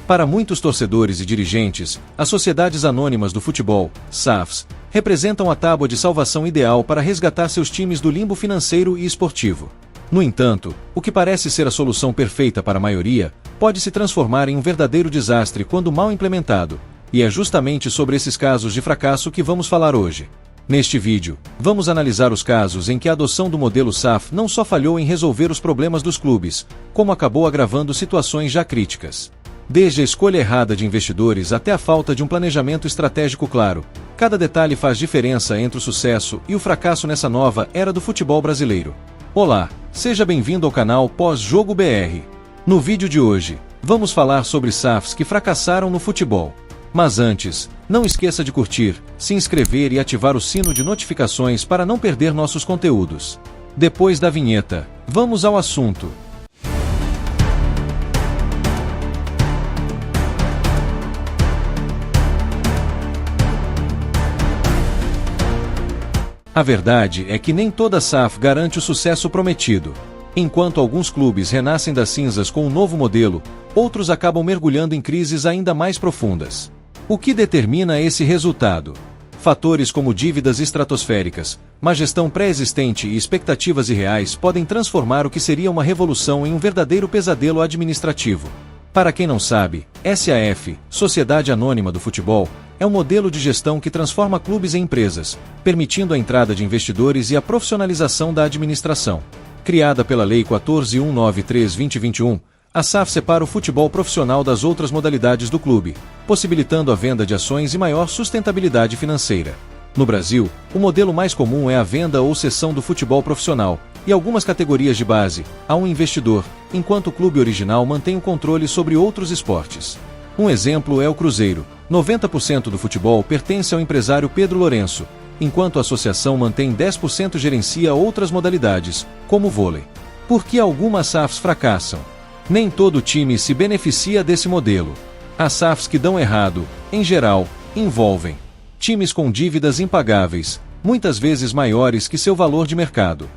Para muitos torcedores e dirigentes, as sociedades anônimas do futebol, SAFs, representam a tábua de salvação ideal para resgatar seus times do limbo financeiro e esportivo. No entanto, o que parece ser a solução perfeita para a maioria, pode se transformar em um verdadeiro desastre quando mal implementado, e é justamente sobre esses casos de fracasso que vamos falar hoje. Neste vídeo, vamos analisar os casos em que a adoção do modelo SAF não só falhou em resolver os problemas dos clubes, como acabou agravando situações já críticas. Desde a escolha errada de investidores até a falta de um planejamento estratégico claro, cada detalhe faz diferença entre o sucesso e o fracasso nessa nova era do futebol brasileiro. Olá, seja bem-vindo ao canal Pós-Jogo BR. No vídeo de hoje, vamos falar sobre SAFs que fracassaram no futebol. Mas antes, não esqueça de curtir, se inscrever e ativar o sino de notificações para não perder nossos conteúdos. Depois da vinheta, vamos ao assunto. A verdade é que nem toda SAF garante o sucesso prometido. Enquanto alguns clubes renascem das cinzas com um novo modelo, outros acabam mergulhando em crises ainda mais profundas. O que determina esse resultado? Fatores como dívidas estratosféricas, má gestão pré-existente e expectativas irreais podem transformar o que seria uma revolução em um verdadeiro pesadelo administrativo. Para quem não sabe, SAF, Sociedade Anônima do Futebol, é um modelo de gestão que transforma clubes em empresas, permitindo a entrada de investidores e a profissionalização da administração. Criada pela Lei 14.193/2021, a SAF separa o futebol profissional das outras modalidades do clube, possibilitando a venda de ações e maior sustentabilidade financeira. No Brasil, o modelo mais comum é a venda ou cessão do futebol profissional, e algumas categorias de base, a um investidor, enquanto o clube original mantém o controle sobre outros esportes. Um exemplo é o Cruzeiro. 90% do futebol pertence ao empresário Pedro Lourenço, enquanto a associação mantém 10% e gerencia outras modalidades, como o vôlei. Por que algumas SAFs fracassam? Nem todo time se beneficia desse modelo. As SAFs que dão errado, em geral, envolvem times com dívidas impagáveis, muitas vezes maiores que seu valor de mercado.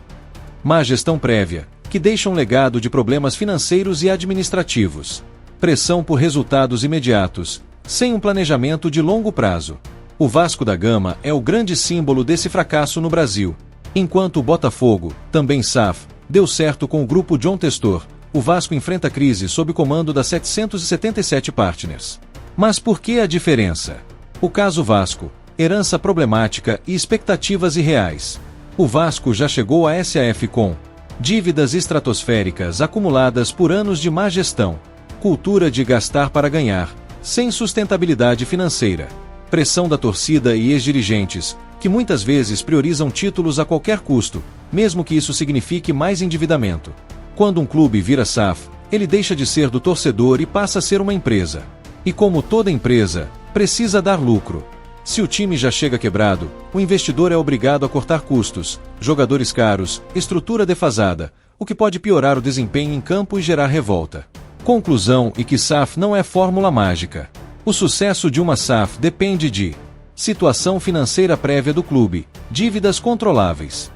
Má gestão prévia, que deixa um legado de problemas financeiros e administrativos. Pressão por resultados imediatos, sem um planejamento de longo prazo. O Vasco da Gama é o grande símbolo desse fracasso no Brasil. Enquanto o Botafogo, também SAF, deu certo com o grupo John Testor, o Vasco enfrenta crise sob comando da 777 Partners. Mas por que a diferença? O caso Vasco, herança problemática e expectativas irreais. O Vasco já chegou à SAF com dívidas estratosféricas acumuladas por anos de má gestão, cultura de gastar para ganhar, sem sustentabilidade financeira, pressão da torcida e ex-dirigentes, que muitas vezes priorizam títulos a qualquer custo, mesmo que isso signifique mais endividamento. Quando um clube vira SAF, ele deixa de ser do torcedor e passa a ser uma empresa. E como toda empresa, precisa dar lucro. Se o time já chega quebrado, o investidor é obrigado a cortar custos, jogadores caros, estrutura defasada, o que pode piorar o desempenho em campo e gerar revolta. Conclusão é que SAF não é fórmula mágica. O sucesso de uma SAF depende de situação financeira prévia do clube, dívidas controláveis,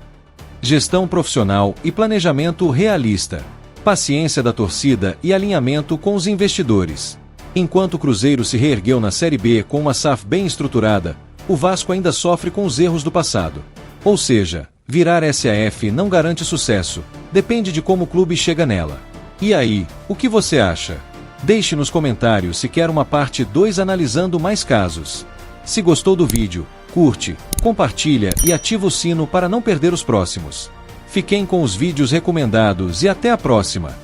gestão profissional e planejamento realista, paciência da torcida e alinhamento com os investidores. Enquanto o Cruzeiro se reergueu na Série B com uma SAF bem estruturada, o Vasco ainda sofre com os erros do passado. Ou seja, virar SAF não garante sucesso, depende de como o clube chega nela. E aí, o que você acha? Deixe nos comentários se quer uma parte 2 analisando mais casos. Se gostou do vídeo, curte, compartilha e ativa o sino para não perder os próximos. Fiquem com os vídeos recomendados e até a próxima!